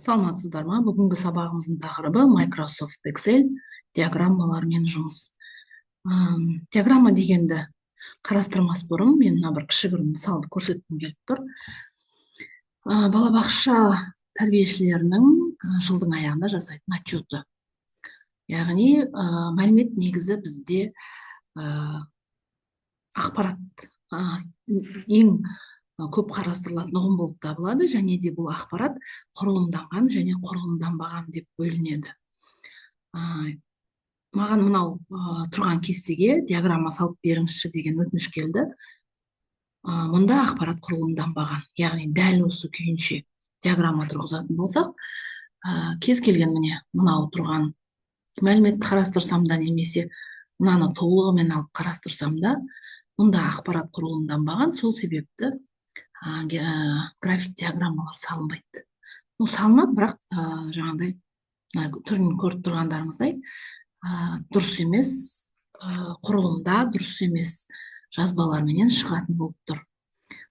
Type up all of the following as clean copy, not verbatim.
Саламатсыздар ма? Бүгінгі сабағымыздың тақырыбы Microsoft Excel диаграммалармен жұмыс. Диаграмма дегенді қарастырмас бұрын мен мына бір кішігірім мысалды көрсеткім келіп тұр. Балабақша тәрбиешілерінің жылдың аяғында жасайтын отчеты. Яғни мәлімет негізі бізде ақпарат ең көп қарастырылатын ұғым болып табылады, және де бұл ақпарат құрылымданған және құрылымданбаған деп бөлінеді. Маған мынау тұрған кестеге диаграмма салып беріңізші деген өтініш келді. Мұнда ақпарат құрылымданбаған, яғни дәл осы күйінше диаграмма тұрғызатын болсақ, кез келген міне мынау тұрған мәліметті қарастырсам да немесе мынаны толығымен алып қарастырсам да, мұнда ақпарат құрылымданбаған, сол себепті график диаграммалар салынбайды. Салынады, бірақ жаңағыдай түрін көріп тұрғандарыңыздай дұрыс емес құрылымда, дұрыс емес жазбаларменен шығатын болып тұр.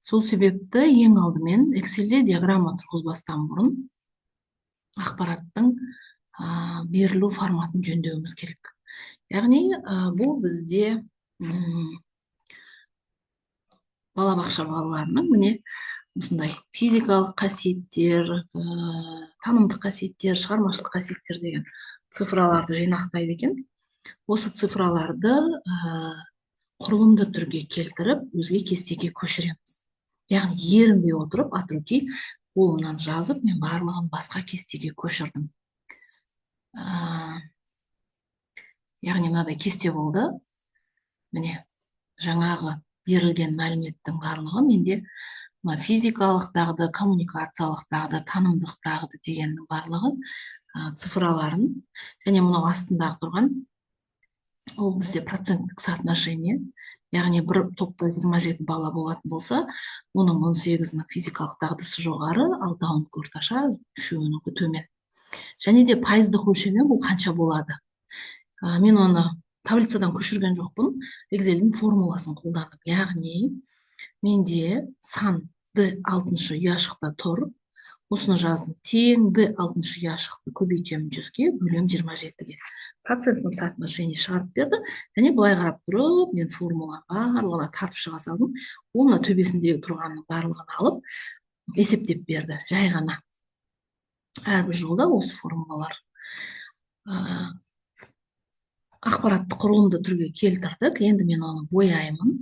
Сол себепті ең алдымен Excel'де диаграмма тұрғызбастан бұрын ақпараттың берілу форматын жөндеуіміз керек. Яғни бұл бізде балабақша балаларының міне осындай физикалық қасиеттер, танымдық қасиеттер, шығармашылық қасиеттер деген цифраларды жинақтайды екен. Осы цифраларды құрылымды түрге келтіріп, өзге кестеге көшіреміз. Яғни ерінбей отырып, от руки қолымнан жазып, мен барлығын басқа кестеге көшірдім. Яғни мынадай кесте болды. Міне жаңағы берілген мәліметтің барлығы менде физикалық дағды, коммуникациялық дағды, танымдық дағды дегеннің барлығы цифраларын, және мынау астындағы тұрған ол бізде проценттік соотношение, яғни бір топта 27 бала болатын болса, оның 18-інің физикалық дағдысы жоғары, 6-ның орташа, 3-інің төмен. Және де пайыздық өлшемі бұл қанша болады? Мен оны таблицадан көшірген жоқпын, Excel'дің формуласын қолданып. Яғни менде сан D6 ұяшықта тұр, осыны жаздым. Тең D6 ұяшықты көбейтемін 100-ге, бөлем 27-ге. Проценттің соотношение шығарып берді, және былай қарап тұрып, мен формула барлығына тартып шыға салдым. Оны төбесіндегі тұрғанның барлығын алып, есептеп берді. Жай ғана әрбір жолда осы формулалар ақпаратты құрылымды түрге келтірдік. Енді мен оны бояймын.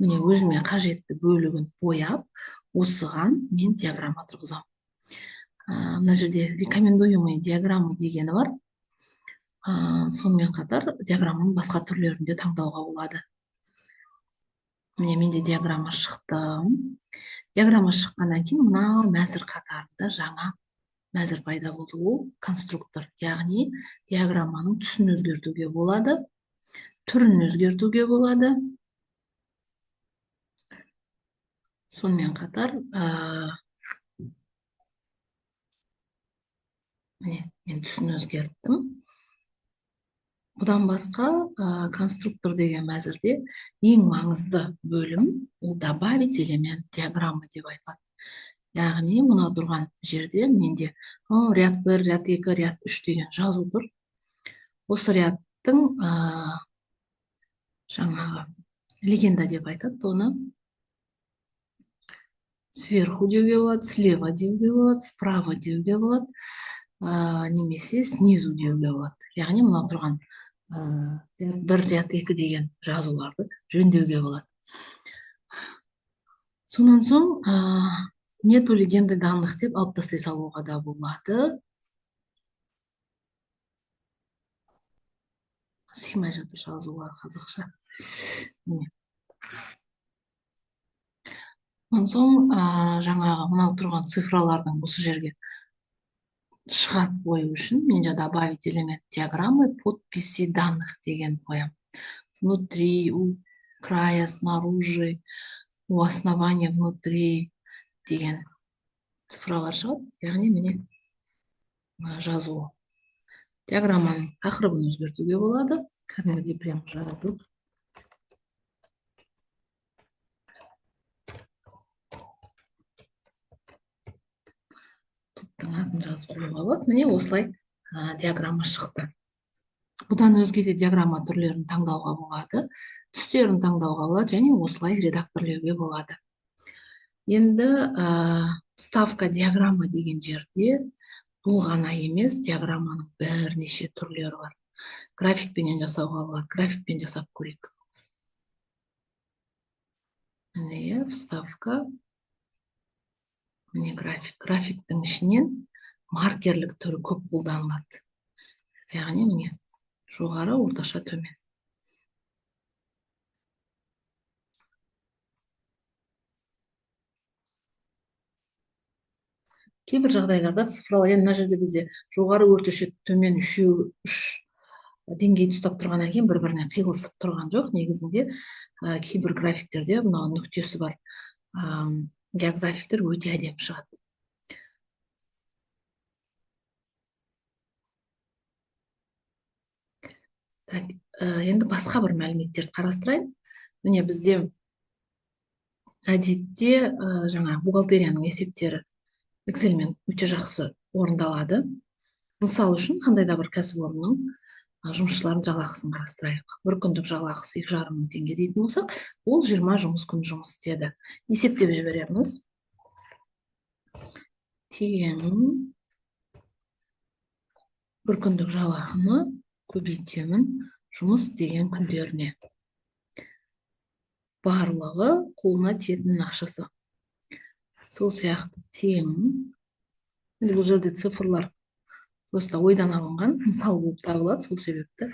Міне өзіме қажетті бөлігін бояп, осыған мен диаграмма тұрғызамын. Мына жерде рекомендуемый диаграмма дегені бар. Сонымен қатар диаграмманың басқа түрлерінде таңдауға болады. Міне менде диаграмма шықты. Диаграмма шыққаннан кейін мынау мәзір қатарында жаңа мәзір пайда болды. Ол конструктор, яғни диаграмманың түсін өзгертуге болады, түрін өзгертуге болады. Сонымен қатар мен түсін өзгерттім. Бұдан басқа конструктор деген мәзірде ең маңызды бөлім ол добавить элемент диаграммы деп айтылады. Яғни мына тұрған жерде менде ряд 1, ряд 2, ряд 3 деген жазу тұр. Осы рядтың жаңағы легенда деп айтады, оны сверху деуге болады, слева деуге болады, справа деуге болады, немесе снизу деуге болады. Яғни мына тұрған 1, ряд 2 деген жазуларды жөндеуге болады. Сонан соң нету легенды данных деп алып тастай салуға да болады. Сыймай жатыр жазулар қазақша. Онан соң жаңағы мынау тұрған цифралардың осы жерге шығарып қою үшін мен добавить элемент диаграммы подписи данных деген қоямын. Внутри, у края, снаружи, у основания, внутри деген цифралар шығады. Яғни міне жазу. Диаграмманың тақырыбын өзгертуге болады. Кәдімгідей прям жазу. атын жазып қоюға болады. Міне осылай диаграмма шықты. Бұдан өзге де диаграмма түрлерін таңдауға болады, түстерін таңдауға болады және осылай редакторлеуге болады. Енді ставка диаграмма деген жерде бұл ғана емес, диаграмманың бірнеше түрлері бар. Графикпенен жасауға болады, графикпен жасап көрейік. Міне вставка, міне график. Графиктің ішінен маркерлік түрі көп қолданылады. Яғни міне жоғары, орташа, төмен. Кейбір жағдайларда цифрлар, енді мына жерде бізде жоғары, орташа, төмен үш деңгейді ұстап тұрғаннан кейін бір-біріне қиылысып тұрған жоқ. Негізінде кейбір графиктерде мына нүктесі бар географиктер өте әдемі шығады. Енді басқа бір мәліметтерді қарастырайын. Міне бізде әдетте жаңа бухгалтерияның есептері Excel-мен өте жақсы орындалады. Мысал үшін, қандай да бір кәсіпорынның жұмысшылардың жалақысын қарастырайық. Бір күндік жалақысы 2,5 мың теңге дейтін болсақ, ол 20 жұмыс күн жұмыс істеді. Есептеп жібереміз. Тең бір күндік жалақыны көбейтемін жұмыс істеген күндеріне. Барлығы қолына тиетін ақшасы. Сол сияқты тең. Енді бұл жерде цифрлар просто ойдан алынған, мысал болып табылады. Сол себепті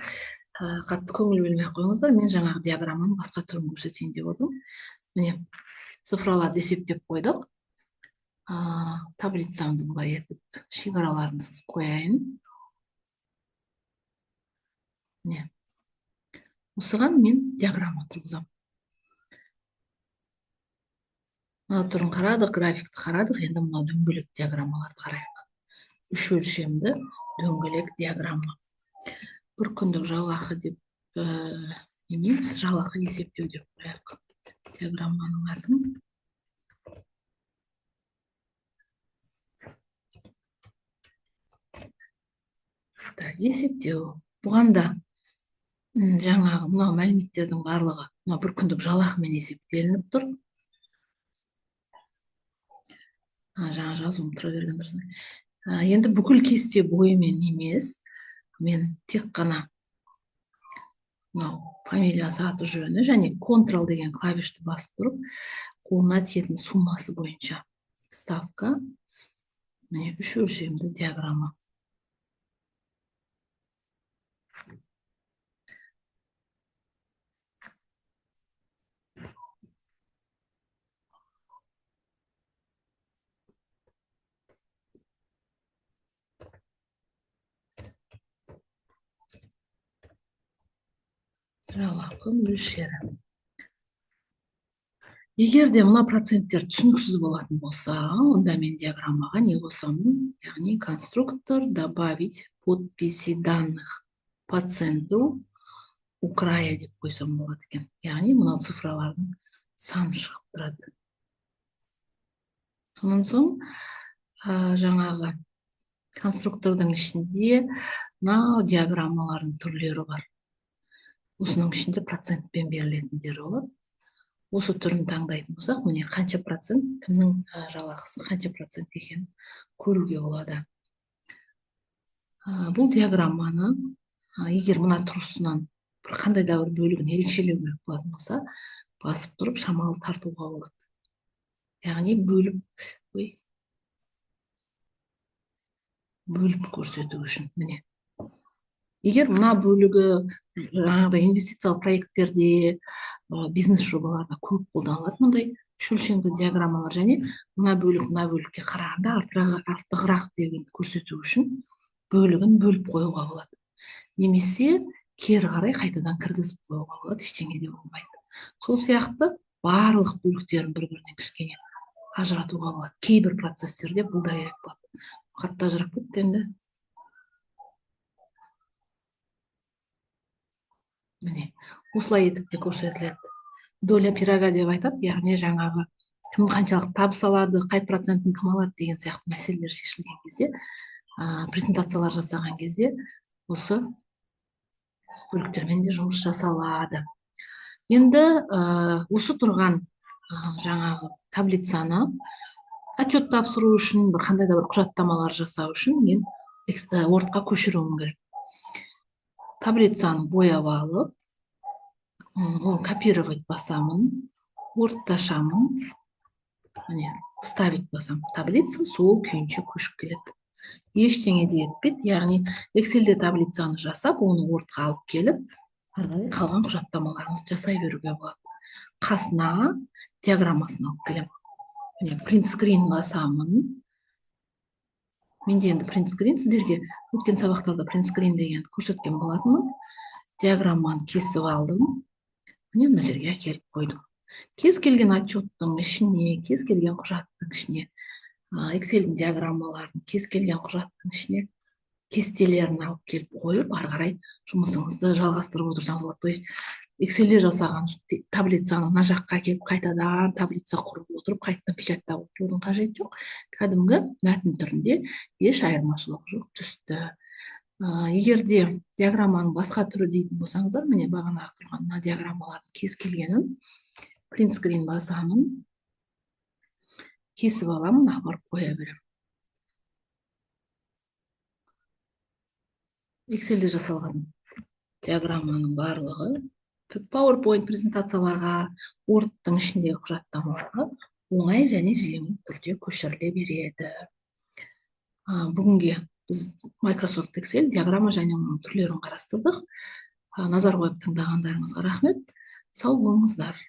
қатты көңіл бөлмей қойыңыздар. Мен жаңағы диаграмманың басқа түрін көрсетейін деп отырмын. Міне цифрларды есептеп қойдық. Таблицамды былай етіп шекараларын сызып қояйын. Міне осыған мен диаграмма тұрғызамын. Мына түрін қарадық, графикті қарадық, енді мына дөңгелек диаграммаларды қарайық. Үш өлшемді дөңгелек диаграмма. Бір күндік жалақы деп немейміз, жалақы есептеу деп қояйық. Диаграмманың атын. Есептеу. Бұғанда жаңағы мына мәліметтердің барлығы мына бір күндік жалақымен есептелініп тұр. Жаңа жазуым тұра берген дұрыс. Енді бүкіл кесте бойымен емес, мен тек қана фамилиясы, аты жөні және Ctrl деген клавишті басып тұрып, қолына тиетін суммасы бойынша ставка. Міне үш өлшемді диаграмма. Жалақы мөлшері. Егер де мына проценттер түсініксіз болатын болса, онда мен диаграммаға не қосамын? Яғни конструктор добавить подписи данных по центру у края деп қойсам болады екен. Яғни мына цифралардың саны шығып тұрады. Сонан соң жаңағы конструктордың ішінде мына диаграммалардың түрлері бар. Осының ішінде процентпен берілетіндері болады. Осы түрін таңдайтын болсақ, міне қанша процент, кімнің жалақысы қанша процент екенін көруге болады. Бұл диаграмманы егер мына тұрғысынан бір қандай да бір бөлігін ерекшелеу керек болатын болса, басып тұрып шамалы тартуға болады. Яғни бөліп көрсету үшін. Міне. Егер мына бөлігі жаңағыдай инвестициялық проекттерде, бизнес жобаларда көп қолданылады мұндай үш өлшемді диаграммалар, және мына бөлікке қарағанда артығырақ деген көрсету үшін бөлігін бөліп қоюға болады. Немесе кері қарай қайтадан кіргізіп қоюға болады, ештеңе де болмайды. Сол сияқты барлық бөліктерін бір-бірінен кішкене ажыратуға болады. Кейбір процесстерде бұл да керек болады. Қатты ажырап кетті енді. Міне, осылай етіп те көрсетіледі. Доля пирога деп айтады, яғни жаңағы кім қаншалық табыс алады, қай процентін кім алады деген сияқты мәселелер шешілген кезде, презентациялар жасаған кезде осы бөліктермен де жұмыс жасалады. Енді осы тұрған жаңағы таблицаны отчет тапсыру үшін, бір қандай да бір құжаттамалар жасау үшін мен Wordқа көшіруім керек. Таблицаны бояп алып, оны копировать басамын, Wordты ашамын, міне вставить басам, таблица сол күйінше көшіп келеді. Ештеңе де етпейді, яғни Excelде таблицаны жасап, оны Wordқа алып келіп, қалған құжаттамаларыңызды жасай беруге болады. Қасына диаграммасын алып келемін. Міне print screen басамын. Менде енді print screen, сіздерге өткен сабақтарда print screen деген көрсеткен болатынмын. Диаграмманы кесіп алдым. Міне мына жерге әкеліп қойдым. Кез келген отчеттың ішіне, кез келген құжаттың ішіне, Excelдің диаграммаларын, кез келген құжаттың ішіне кестелерін алып келіп қойып, ары қарай жұмысыңызды жалғастырып отырсаңыз болады. То есть Excelде жасаған таблицаны мына жаққа келіп қайтадан таблица құрып отырып, қайтадан печаттап отырудың қажеті жоқ. Кәдімгі мәтін түрінде еш айырмашылық жоқ, түсті. Егер де диаграмманың басқа түрі дейтін болсаңыздар, міне бағанағы тұрған мына диаграммалардың кез келгенін print screen басамын, кесіп аламын, апарып қоя беремін. Excelде жасалған диаграмманың барлығы PowerPoint презентацияларға, Wordтың ішіндегі құжаттамаларға оңай және жеңіл түрде көшіріле береді. Бүгінге біз Microsoft Excel диаграмма және оның түрлерін қарастырдық. Назар қойып тыңдағандарыңызға рахмет. Сау болыңыздар.